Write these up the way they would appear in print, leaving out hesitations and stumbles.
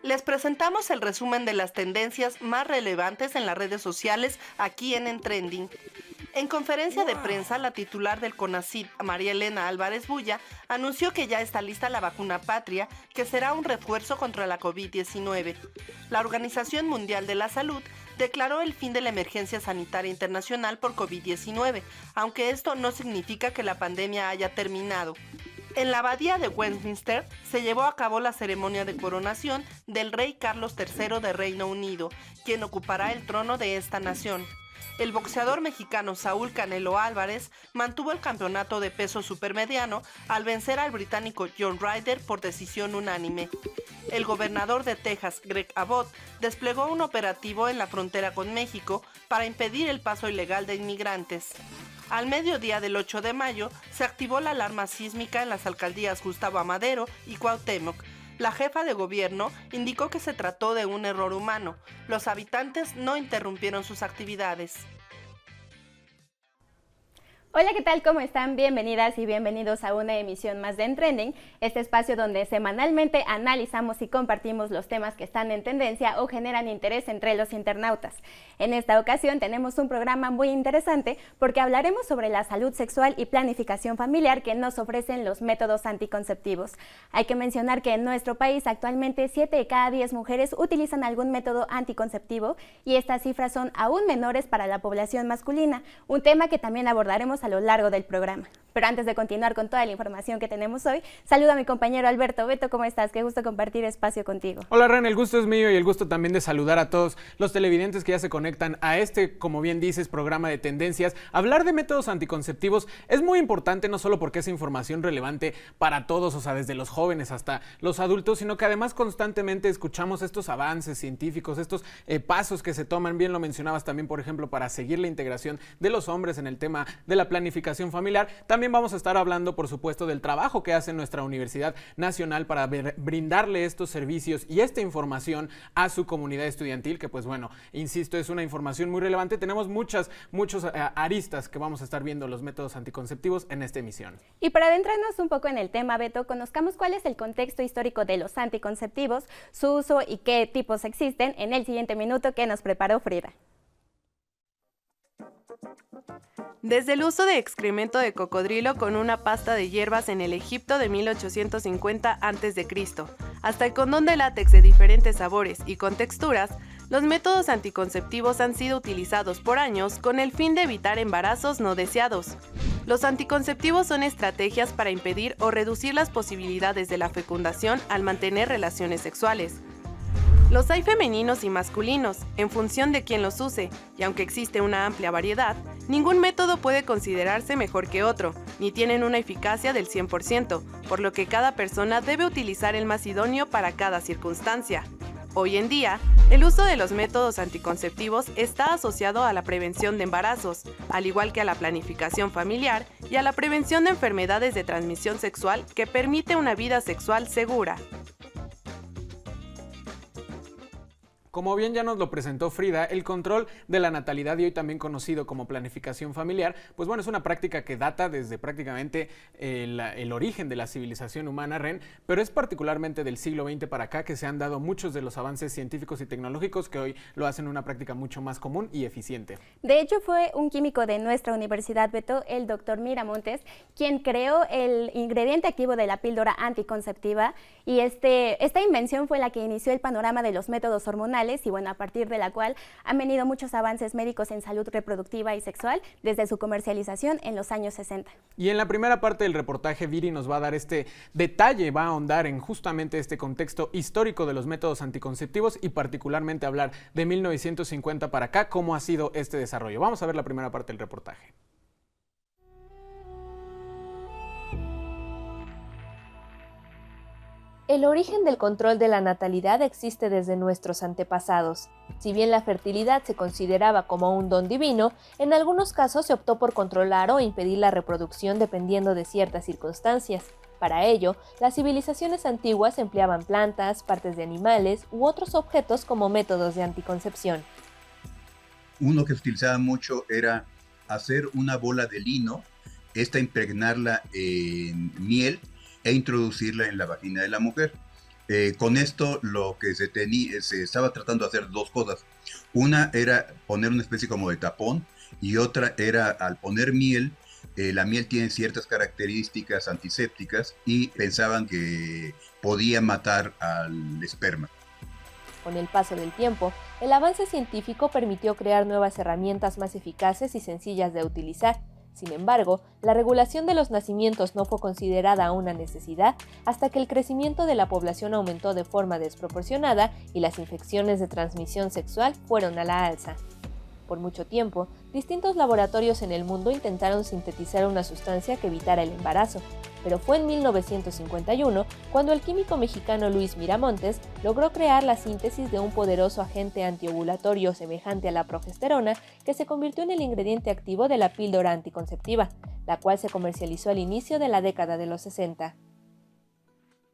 Les presentamos el resumen de las tendencias más relevantes en las redes sociales aquí en Trending. En conferencia de prensa, la titular del CONACYT, María Elena Álvarez Bulla, anunció que ya está lista la vacuna Patria, que será un refuerzo contra la COVID-19. La Organización Mundial de la Salud declaró el fin de la emergencia sanitaria internacional por COVID-19, aunque esto no significa que la pandemia haya terminado. En la abadía de Westminster se llevó a cabo la ceremonia de coronación del rey Carlos III de Reino Unido, quien ocupará el trono de esta nación. El boxeador mexicano Saúl Canelo Álvarez mantuvo el campeonato de peso supermediano al vencer al británico John Ryder por decisión unánime. El gobernador de Texas, Greg Abbott, desplegó un operativo en la frontera con México para impedir el paso ilegal de inmigrantes. Al mediodía del 8 de mayo se activó la alarma sísmica en las alcaldías Gustavo Amadero y Cuauhtémoc. La jefa de gobierno indicó que se trató de un error humano. Los habitantes no interrumpieron sus actividades. Hola, ¿qué tal? ¿Cómo están? Bienvenidas y bienvenidos a una emisión más de En Trending, este espacio donde semanalmente analizamos y compartimos los temas que están en tendencia o generan interés entre los internautas. En esta ocasión tenemos un programa muy interesante porque hablaremos sobre la salud sexual y planificación familiar que nos ofrecen los métodos anticonceptivos. Hay que mencionar que en nuestro país actualmente 7 de cada 10 mujeres utilizan algún método anticonceptivo y estas cifras son aún menores para la población masculina, un tema que también abordaremos a lo largo del programa. Pero antes de continuar con toda la información que tenemos hoy, saludo a mi compañero Alberto. Beto, ¿cómo estás? Qué gusto compartir espacio contigo. Hola Ren, el gusto es mío y el gusto también de saludar a todos los televidentes que ya se conectan a este, como bien dices, programa de tendencias. Hablar de métodos anticonceptivos es muy importante, no solo porque es información relevante para todos, o sea, desde los jóvenes hasta los adultos, sino que además constantemente escuchamos estos avances científicos, estos pasos que se toman, bien lo mencionabas también, por ejemplo, para seguir la integración de los hombres en el tema de la planificación familiar. También vamos a estar hablando, por supuesto, del trabajo que hace nuestra Universidad Nacional para brindarle estos servicios y esta información a su comunidad estudiantil, que pues bueno, insisto, es una información muy relevante. Tenemos muchos aristas que vamos a estar viendo los métodos anticonceptivos en esta emisión. Y para adentrarnos un poco en el tema, Beto, conozcamos cuál es el contexto histórico de los anticonceptivos, su uso y qué tipos existen en el siguiente minuto que nos preparó Frida. Desde el uso de excremento de cocodrilo con una pasta de hierbas en el Egipto de 1850 a.C., hasta el condón de látex de diferentes sabores y con texturas, los métodos anticonceptivos han sido utilizados por años con el fin de evitar embarazos no deseados. Los anticonceptivos son estrategias para impedir o reducir las posibilidades de la fecundación al mantener relaciones sexuales. Los hay femeninos y masculinos, en función de quién los use, y aunque existe una amplia variedad, ningún método puede considerarse mejor que otro, ni tienen una eficacia del 100%, por lo que cada persona debe utilizar el más idóneo para cada circunstancia. Hoy en día, el uso de los métodos anticonceptivos está asociado a la prevención de embarazos, al igual que a la planificación familiar y a la prevención de enfermedades de transmisión sexual que permite una vida sexual segura. Como bien ya nos lo presentó Frida, el control de la natalidad y hoy también conocido como planificación familiar, pues bueno, es una práctica que data desde prácticamente el origen de la civilización humana, Ren, pero es particularmente del siglo XX para acá que se han dado muchos de los avances científicos y tecnológicos que hoy lo hacen una práctica mucho más común y eficiente. De hecho, fue un químico de nuestra universidad, Beto, el doctor Miramontes, quien creó el ingrediente activo de la píldora anticonceptiva y esta invención fue la que inició el panorama de los métodos hormonales y bueno, a partir de la cual han venido muchos avances médicos en salud reproductiva y sexual desde su comercialización en los años 60. Y en la primera parte del reportaje, Viri nos va a dar este detalle, va a ahondar en justamente este contexto histórico de los métodos anticonceptivos y particularmente hablar de 1950 para acá, cómo ha sido este desarrollo. Vamos a ver la primera parte del reportaje. El origen del control de la natalidad existe desde nuestros antepasados. Si bien la fertilidad se consideraba como un don divino, en algunos casos se optó por controlar o impedir la reproducción dependiendo de ciertas circunstancias. Para ello, las civilizaciones antiguas empleaban plantas, partes de animales u otros objetos como métodos de anticoncepción. Uno que se utilizaba mucho era hacer una bola de lino, impregnarla en miel e introducirla en la vagina de la mujer. Con esto lo que se estaba tratando de hacer dos cosas. Una era poner una especie como de tapón y otra era al poner miel, la miel tiene ciertas características antisépticas y pensaban que podía matar al esperma. Con el paso del tiempo, el avance científico permitió crear nuevas herramientas más eficaces y sencillas de utilizar. Sin embargo, la regulación de los nacimientos no fue considerada una necesidad hasta que el crecimiento de la población aumentó de forma desproporcionada y las infecciones de transmisión sexual fueron a la alza. Por mucho tiempo, distintos laboratorios en el mundo intentaron sintetizar una sustancia que evitara el embarazo, pero fue en 1951 cuando el químico mexicano Luis Miramontes logró crear la síntesis de un poderoso agente antiovulatorio semejante a la progesterona que se convirtió en el ingrediente activo de la píldora anticonceptiva, la cual se comercializó al inicio de la década de los 60.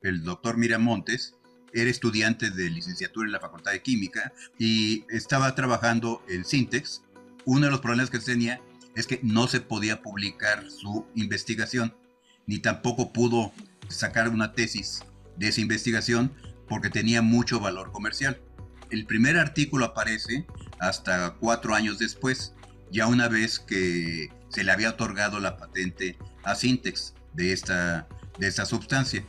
El doctor Miramontes era estudiante de licenciatura en la Facultad de Química y estaba trabajando en Sintex. Uno de los problemas que tenía es que no se podía publicar su investigación, ni tampoco pudo sacar una tesis de esa investigación porque tenía mucho valor comercial. El primer artículo aparece hasta 4 años después, ya una vez que se le había otorgado la patente a Sintex de esta sustancia.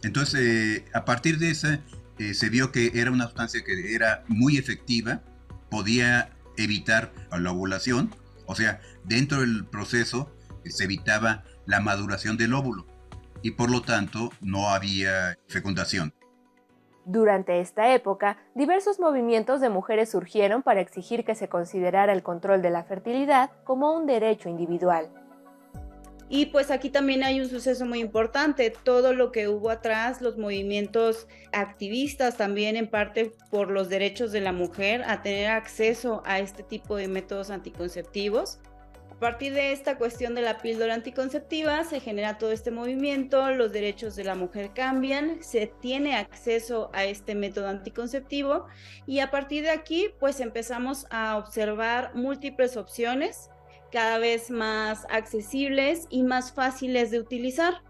Entonces, a partir de esa, se vio que era una sustancia que era muy efectiva, podía evitar la ovulación, o sea, dentro del proceso se evitaba la maduración del óvulo y por lo tanto no había fecundación. Durante esta época, diversos movimientos de mujeres surgieron para exigir que se considerara el control de la fertilidad como un derecho individual. Y pues aquí también hay un suceso muy importante, todo lo que hubo atrás, los movimientos activistas también en parte por los derechos de la mujer a tener acceso a este tipo de métodos anticonceptivos. A partir de esta cuestión de la píldora anticonceptiva se genera todo este movimiento, los derechos de la mujer cambian, se tiene acceso a este método anticonceptivo y a partir de aquí pues empezamos a observar múltiples opciones cada vez más accesibles y más fáciles de utilizar.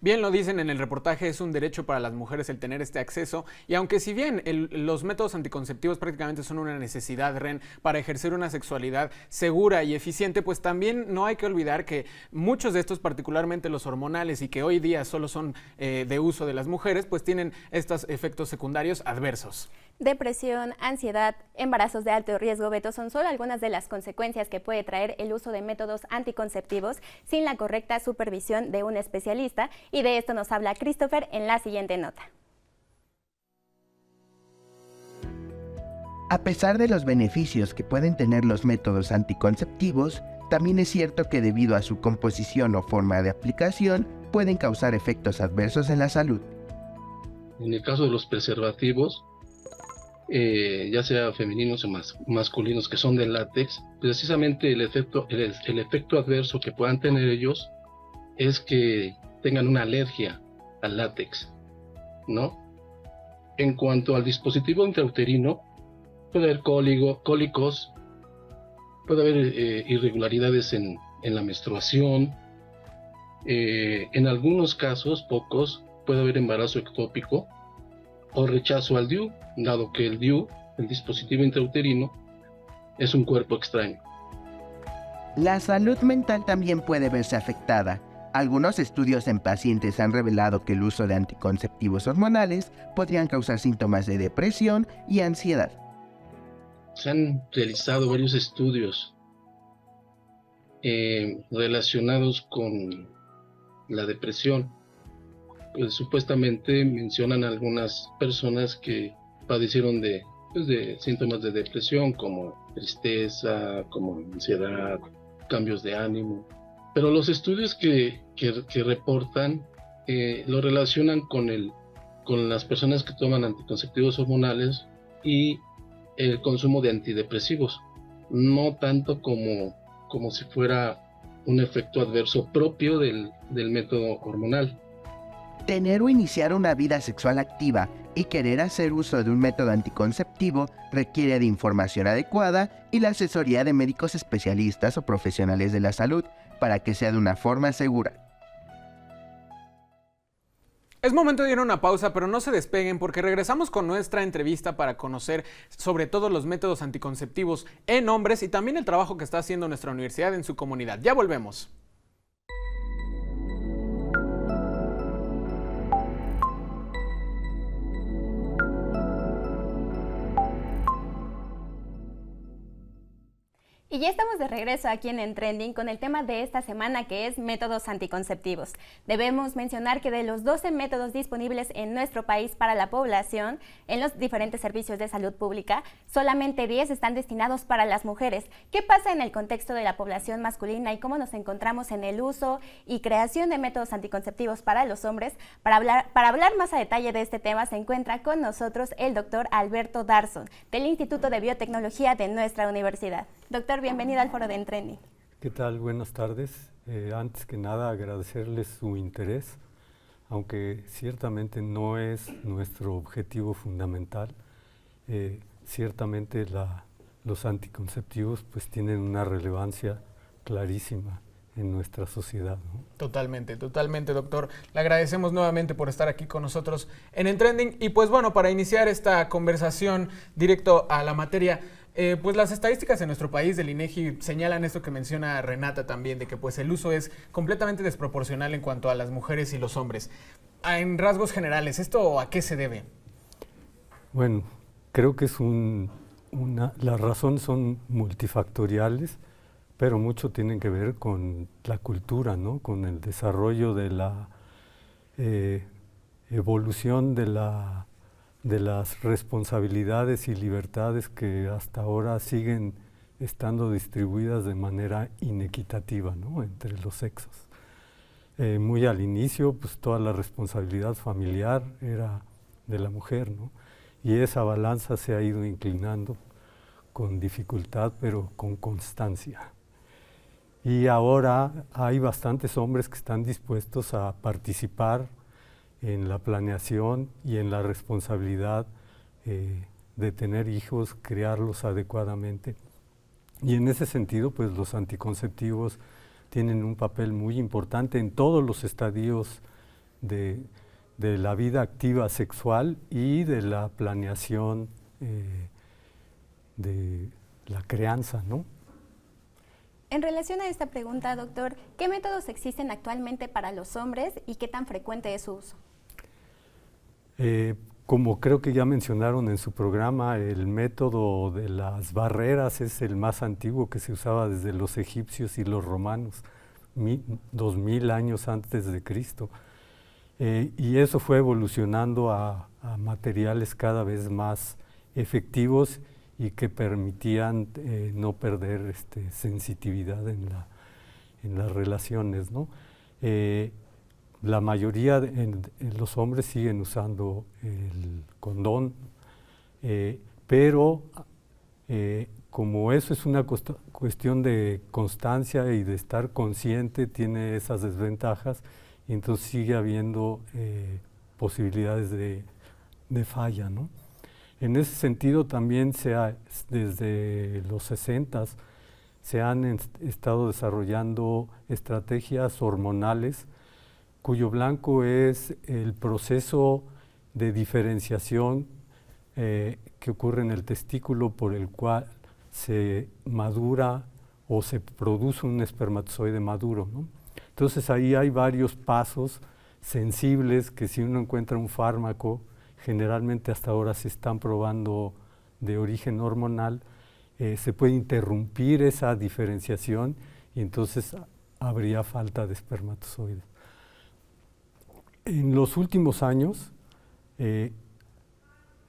Bien lo dicen en el reportaje, es un derecho para las mujeres el tener este acceso y aunque si bien los métodos anticonceptivos prácticamente son una necesidad, Ren, para ejercer una sexualidad segura y eficiente, pues también no hay que olvidar que muchos de estos, particularmente los hormonales y que hoy día solo son de uso de las mujeres, pues tienen estos efectos secundarios adversos. Depresión, ansiedad, embarazos de alto riesgo, Beto, son solo algunas de las consecuencias que puede traer el uso de métodos anticonceptivos sin la correcta supervisión de un especialista, y de esto nos habla Christopher en la siguiente nota. A pesar de los beneficios que pueden tener los métodos anticonceptivos, también es cierto que debido a su composición o forma de aplicación, pueden causar efectos adversos en la salud. En el caso de los preservativos, ya sea femeninos o masculinos que son de látex, precisamente el efecto adverso que puedan tener ellos es que tengan una alergia al látex, ¿no? En cuanto al dispositivo intrauterino, puede haber cólicos, puede haber irregularidades en la menstruación, en algunos casos, pocos, puede haber embarazo ectópico o rechazo al DIU, dado que el DIU, el dispositivo intrauterino, es un cuerpo extraño. La salud mental también puede verse afectada. Algunos estudios en pacientes han revelado que el uso de anticonceptivos hormonales podrían causar síntomas de depresión y ansiedad. Se han realizado varios estudios relacionados con la depresión. Pues, supuestamente mencionan a algunas personas que padecieron de síntomas de depresión como tristeza, como ansiedad, cambios de ánimo. Pero los estudios que reportan lo relacionan con las personas que toman anticonceptivos hormonales y el consumo de antidepresivos, no tanto como si fuera un efecto adverso propio del método hormonal. Tener o iniciar una vida sexual activa y querer hacer uso de un método anticonceptivo requiere de información adecuada y la asesoría de médicos especialistas o profesionales de la salud para que sea de una forma segura. Es momento de ir a una pausa, pero no se despeguen porque regresamos con nuestra entrevista para conocer sobre todo los métodos anticonceptivos en hombres y también el trabajo que está haciendo nuestra universidad en su comunidad. Ya volvemos. Y ya estamos de regreso aquí en Trending con el tema de esta semana, que es métodos anticonceptivos. Debemos mencionar que de los 12 métodos disponibles en nuestro país para la población en los diferentes servicios de salud pública, solamente 10 están destinados para las mujeres. ¿Qué pasa en el contexto de la población masculina y cómo nos encontramos en el uso y creación de métodos anticonceptivos para los hombres? Para hablar más a detalle de este tema se encuentra con nosotros el doctor Alberto Darson, del Instituto de Biotecnología de nuestra universidad. Doctor, bienvenido al Foro de Trending. ¿Qué tal? Buenas tardes. Antes que nada, agradecerles su interés, aunque ciertamente no es nuestro objetivo fundamental. Ciertamente los anticonceptivos pues tienen una relevancia clarísima en nuestra sociedad, ¿no? Totalmente, doctor. Le agradecemos nuevamente por estar aquí con nosotros en Trending. Y pues bueno, para iniciar esta conversación directo a la materia, pues las estadísticas en nuestro país del INEGI señalan esto que menciona Renata también, de que pues el uso es completamente desproporcional en cuanto a las mujeres y los hombres. En rasgos generales, ¿esto a qué se debe? Bueno, creo que es las razones son multifactoriales, pero mucho tienen que ver con la cultura, ¿no? Con el desarrollo de la evolución de las responsabilidades y libertades que hasta ahora siguen estando distribuidas de manera inequitativa, ¿no? Entre los sexos. Muy al inicio, pues toda la responsabilidad familiar era de la mujer, ¿no? Y esa balanza se ha ido inclinando con dificultad, pero con constancia. Y ahora hay bastantes hombres que están dispuestos a participar en la planeación y en la responsabilidad de tener hijos, criarlos adecuadamente. Y en ese sentido, pues los anticonceptivos tienen un papel muy importante en todos los estadios de la vida activa sexual y de la planeación de la crianza, ¿no? En relación a esta pregunta, doctor, ¿qué métodos existen actualmente para los hombres y qué tan frecuente es su uso? Como creo que ya mencionaron en su programa, el método de las barreras es el más antiguo, que se usaba desde los egipcios y los romanos, 2000 años antes de Cristo. Y eso fue evolucionando a materiales cada vez más efectivos y que permitían no perder sensitividad en las relaciones, ¿no? La mayoría de los hombres siguen usando el condón, pero como eso es una cuestión de constancia y de estar consciente, tiene esas desventajas, y entonces sigue habiendo posibilidades de falla, ¿no? En ese sentido también desde los 60s se han estado desarrollando estrategias hormonales cuyo blanco es el proceso de diferenciación que ocurre en el testículo, por el cual se madura o se produce un espermatozoide maduro, ¿no? Entonces ahí hay varios pasos sensibles que si uno encuentra un fármaco, generalmente hasta ahora se están probando de origen hormonal, se puede interrumpir esa diferenciación y entonces habría falta de espermatozoides. En los últimos años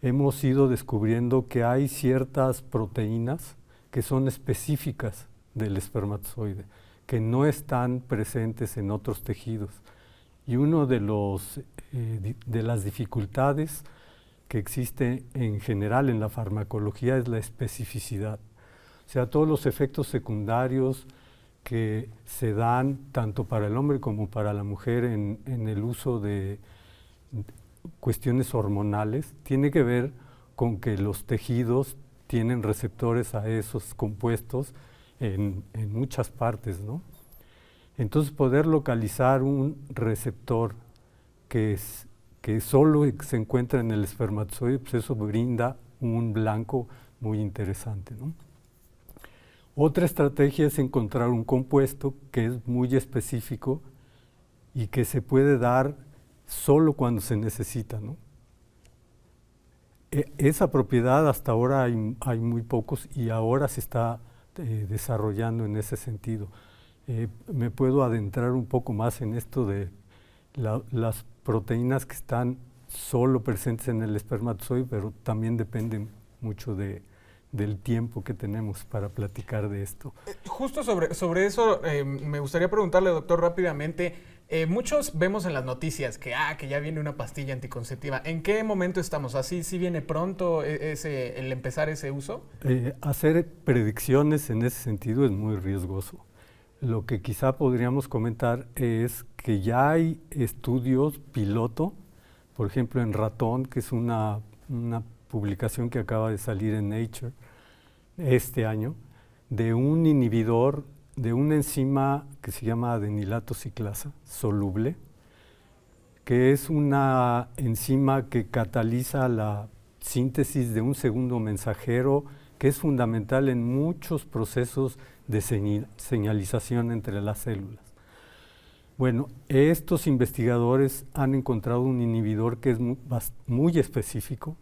hemos ido descubriendo que hay ciertas proteínas que son específicas del espermatozoide, que no están presentes en otros tejidos. Y uno de las dificultades que existe en general en la farmacología es la especificidad. O sea, todos los efectos secundarios que se dan tanto para el hombre como para la mujer en el uso de cuestiones hormonales, tiene que ver con que los tejidos tienen receptores a esos compuestos en muchas partes, ¿no? Entonces poder localizar un receptor que que solo se encuentra en el espermatozoide, pues eso brinda un blanco muy interesante, ¿no? Otra estrategia es encontrar un compuesto que es muy específico y que se puede dar solo cuando se necesita, ¿no? Esa propiedad hasta ahora hay muy pocos y ahora se está desarrollando en ese sentido. Me puedo adentrar un poco más en esto de las proteínas que están solo presentes en el espermatozoide, pero también dependen mucho del tiempo que tenemos para platicar de esto. Justo sobre eso me gustaría preguntarle, doctor, rápidamente. Muchos vemos en las noticias que ya viene una pastilla anticonceptiva. ¿En qué momento estamos? ¿Así sí viene pronto el empezar ese uso? Hacer predicciones en ese sentido es muy riesgoso. Lo que quizá podríamos comentar es que ya hay estudios piloto, por ejemplo en ratón, que es una publicación que acaba de salir en Nature este año, de un inhibidor de una enzima que se llama adenilato ciclasa soluble, que es una enzima que cataliza la síntesis de un segundo mensajero que es fundamental en muchos procesos de señalización entre las células. Bueno, estos investigadores han encontrado un inhibidor que es muy específico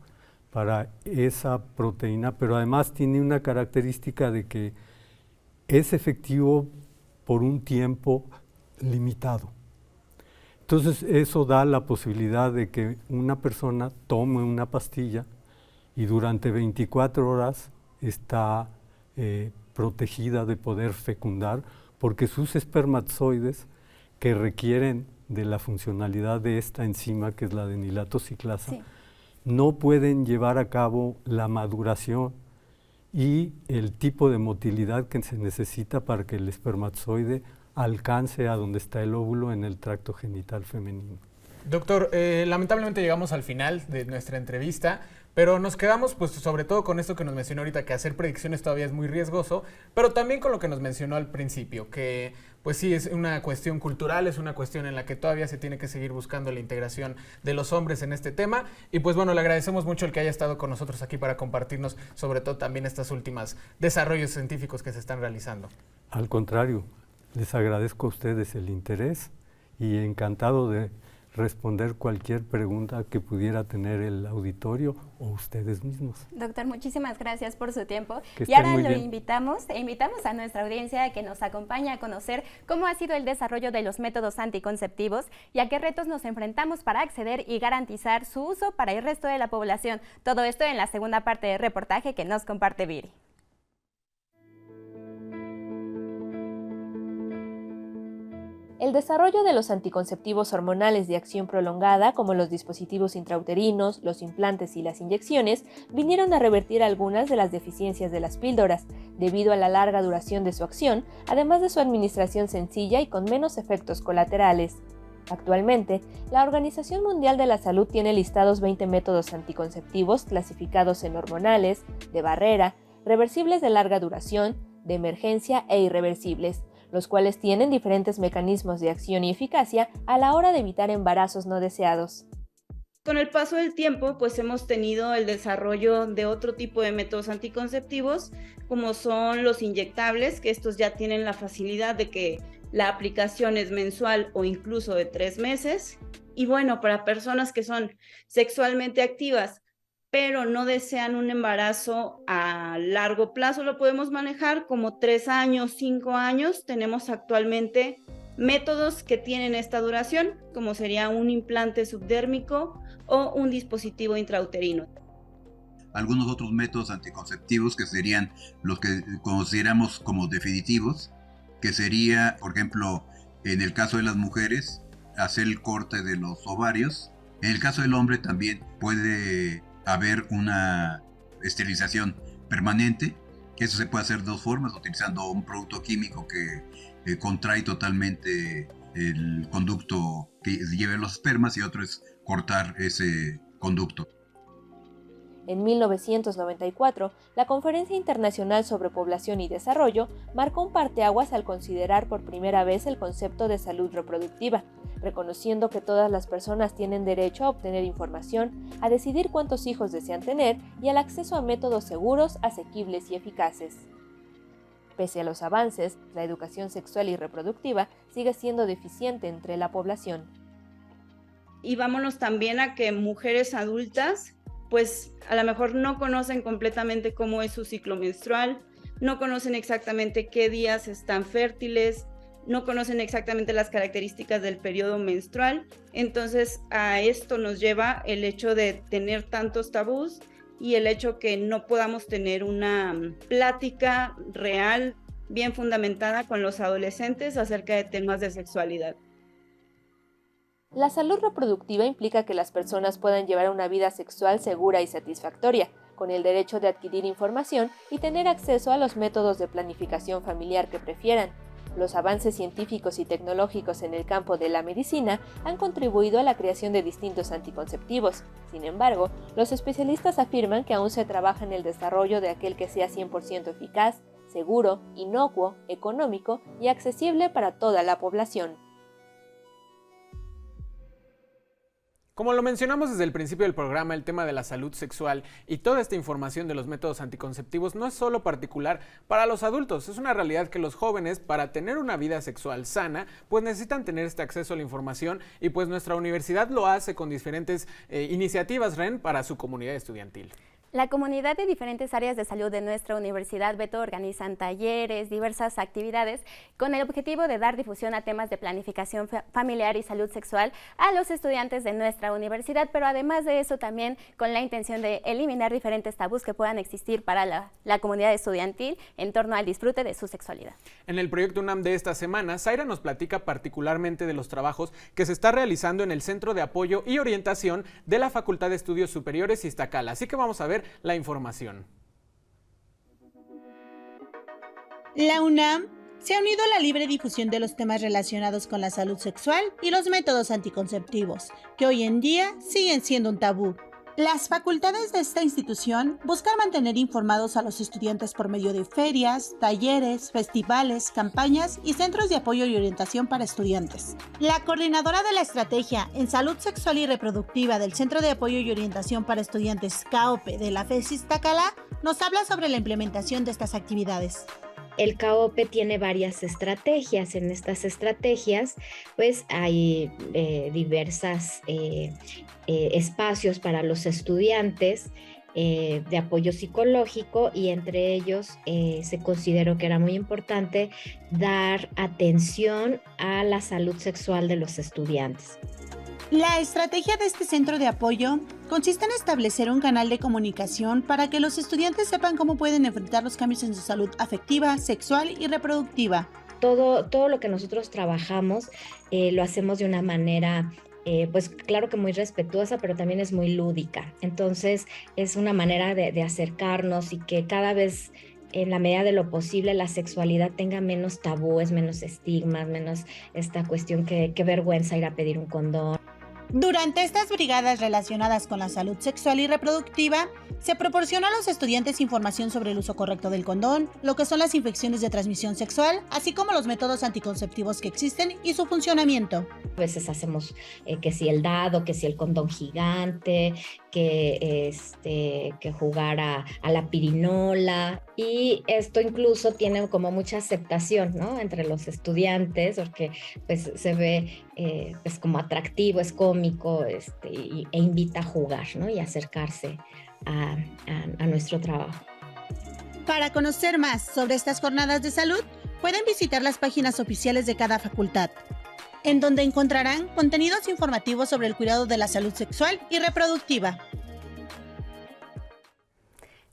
para esa proteína, pero además tiene una característica de que es efectivo por un tiempo limitado. Entonces eso da la posibilidad de que una persona tome una pastilla y durante 24 horas está protegida de poder fecundar, porque sus espermatozoides, que requieren de la funcionalidad de esta enzima, que es la adenilato ciclasa, sí, no pueden llevar a cabo la maduración y el tipo de motilidad que se necesita para que el espermatozoide alcance a donde está el óvulo en el tracto genital femenino. Doctor, lamentablemente llegamos al final de nuestra entrevista, pero nos quedamos pues sobre todo con esto que nos mencionó ahorita, que hacer predicciones todavía es muy riesgoso, pero también con lo que nos mencionó al principio, que pues sí es una cuestión cultural, es una cuestión en la que todavía se tiene que seguir buscando la integración de los hombres en este tema, y pues bueno, le agradecemos mucho el que haya estado con nosotros aquí para compartirnos sobre todo también estas últimas desarrollos científicos que se están realizando. Al contrario, les agradezco a ustedes el interés y encantado de responder cualquier pregunta que pudiera tener el auditorio o ustedes mismos. Doctor, muchísimas gracias por su tiempo. Que y ahora lo invitamos a nuestra audiencia a que nos acompañe a conocer cómo ha sido el desarrollo de los métodos anticonceptivos y a qué retos nos enfrentamos para acceder y garantizar su uso para el resto de la población. Todo esto en la segunda parte del reportaje que nos comparte Viri. El desarrollo de los anticonceptivos hormonales de acción prolongada, como los dispositivos intrauterinos, los implantes y las inyecciones, vinieron a revertir algunas de las deficiencias de las píldoras, debido a la larga duración de su acción, además de su administración sencilla y con menos efectos colaterales. Actualmente, la Organización Mundial de la Salud tiene listados 20 métodos anticonceptivos clasificados en hormonales, de barrera, reversibles de larga duración, de emergencia e irreversibles, los cuales tienen diferentes mecanismos de acción y eficacia a la hora de evitar embarazos no deseados. Con el paso del tiempo, pues hemos tenido el desarrollo de otro tipo de métodos anticonceptivos, como son los inyectables, que estos ya tienen la facilidad de que la aplicación es mensual o incluso de 3 meses. Y bueno, para personas que son sexualmente activas, pero no desean un embarazo a largo plazo, lo podemos manejar como 3 años, 5 años. Tenemos actualmente métodos que tienen esta duración, como sería un implante subdérmico o un dispositivo intrauterino. Algunos otros métodos anticonceptivos que serían los que consideramos como definitivos, que sería, por ejemplo, en el caso de las mujeres, hacer el corte de los ovarios. En el caso del hombre también puede haber una esterilización permanente. Eso se puede hacer de 2 formas, utilizando un producto químico que contrae totalmente el conducto que lleve los espermas, y otro es cortar ese conducto. En 1994, la Conferencia Internacional sobre Población y Desarrollo marcó un parteaguas al considerar por primera vez el concepto de salud reproductiva. reconociendo que todas las personas tienen derecho a obtener información, a decidir cuántos hijos desean tener y al acceso a métodos seguros, asequibles y eficaces. Pese a los avances, la educación sexual y reproductiva sigue siendo deficiente entre la población. Y vámonos también a que mujeres adultas, pues a lo mejor no conocen completamente cómo es su ciclo menstrual, no conocen exactamente qué días están fértiles, no conocen exactamente las características del periodo menstrual. Entonces a esto nos lleva el hecho de tener tantos tabús y el hecho que no podamos tener una plática real, bien fundamentada con los adolescentes acerca de temas de sexualidad. La salud reproductiva implica que las personas puedan llevar una vida sexual segura y satisfactoria, con el derecho de adquirir información y tener acceso a los métodos de planificación familiar que prefieran. Los avances científicos y tecnológicos en el campo de la medicina han contribuido a la creación de distintos anticonceptivos. Sin embargo, los especialistas afirman que aún se trabaja en el desarrollo de aquel que sea 100% eficaz, seguro, inocuo, económico y accesible para toda la población. Como lo mencionamos desde el principio del programa, el tema de la salud sexual y toda esta información de los métodos anticonceptivos no es solo particular para los adultos, es una realidad que los jóvenes, para tener una vida sexual sana, pues necesitan tener este acceso a la información y pues nuestra universidad lo hace con diferentes iniciativas, Ren, para su comunidad estudiantil. La comunidad de diferentes áreas de salud de nuestra universidad, Beto, organizan talleres, diversas actividades con el objetivo de dar difusión a temas de planificación familiar y salud sexual a los estudiantes de nuestra universidad, pero además de eso también con la intención de eliminar diferentes tabús que puedan existir para la comunidad estudiantil en torno al disfrute de su sexualidad. En el proyecto UNAM de esta semana, Zaira nos platica particularmente de los trabajos que se está realizando en el Centro de Apoyo y Orientación de la Facultad de Estudios Superiores Iztacala. Así que vamos a ver la información. La UNAM se ha unido a la libre difusión de los temas relacionados con la salud sexual y los métodos anticonceptivos, que hoy en día siguen siendo un tabú. Las facultades de esta institución buscan mantener informados a los estudiantes por medio de ferias, talleres, festivales, campañas y centros de apoyo y orientación para estudiantes. La coordinadora de la estrategia en salud sexual y reproductiva del Centro de Apoyo y Orientación para Estudiantes CAOPE de la FES Iztacala nos habla sobre la implementación de estas actividades. El CAOPE tiene varias estrategias. En estas estrategias, pues hay diversas espacios para los estudiantes de apoyo psicológico y entre ellos se consideró que era muy importante dar atención a la salud sexual de los estudiantes. La estrategia de este centro de apoyo consiste en establecer un canal de comunicación para que los estudiantes sepan cómo pueden enfrentar los cambios en su salud afectiva, sexual y reproductiva. Todo lo que nosotros trabajamos lo hacemos de una manera pues claro que muy respetuosa, pero también es muy lúdica. Entonces es una manera de acercarnos y que cada vez en la medida de lo posible la sexualidad tenga menos tabúes, menos estigmas, menos esta cuestión que vergüenza ir a pedir un condón. Durante estas brigadas relacionadas con la salud sexual y reproductiva, se proporciona a los estudiantes información sobre el uso correcto del condón, lo que son las infecciones de transmisión sexual, así como los métodos anticonceptivos que existen y su funcionamiento. A veces hacemos que si el dado, que si el condón gigante, que jugar a la pirinola, y esto incluso tiene como mucha aceptación, ¿no?, entre los estudiantes, porque pues se ve pues como atractivo, es cómico, e invita a jugar, ¿no?, y acercarse a nuestro trabajo. Para conocer más sobre estas jornadas de salud, pueden visitar las páginas oficiales de cada facultad, en donde encontrarán contenidos informativos sobre el cuidado de la salud sexual y reproductiva.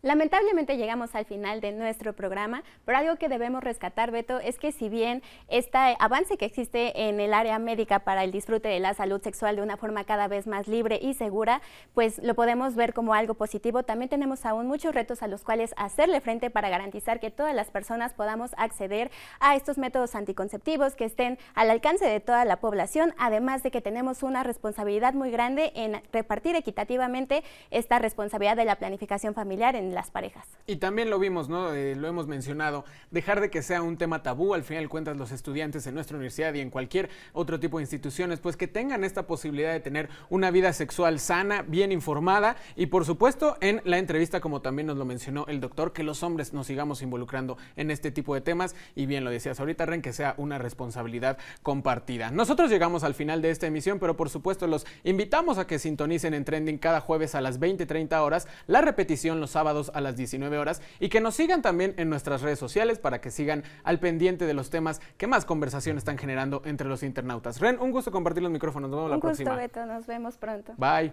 Lamentablemente llegamos al final de nuestro programa, pero algo que debemos rescatar, Beto, es que si bien este avance que existe en el área médica para el disfrute de la salud sexual de una forma cada vez más libre y segura, pues lo podemos ver como algo positivo, también tenemos aún muchos retos a los cuales hacerle frente para garantizar que todas las personas podamos acceder a estos métodos anticonceptivos que estén al alcance de toda la población, además de que tenemos una responsabilidad muy grande en repartir equitativamente esta responsabilidad de la planificación familiar en en las parejas. Y también lo vimos, ¿no? Lo hemos mencionado, dejar de que sea un tema tabú, al final de cuentas los estudiantes en nuestra universidad y en cualquier otro tipo de instituciones, pues que tengan esta posibilidad de tener una vida sexual sana, bien informada y por supuesto en la entrevista, como también nos lo mencionó el doctor, que los hombres nos sigamos involucrando en este tipo de temas y bien lo decías ahorita, Ren, que sea una responsabilidad compartida. Nosotros llegamos al final de esta emisión, pero por supuesto los invitamos a que sintonicen en Trending cada jueves a las 20:30 horas, la repetición los sábados a las 19 horas y que nos sigan también en nuestras redes sociales para que sigan al pendiente de los temas que más conversación están generando entre los internautas. Ren, un gusto compartir los micrófonos. Nos vemos la próxima. Un gusto, Beto. Nos vemos pronto. Bye.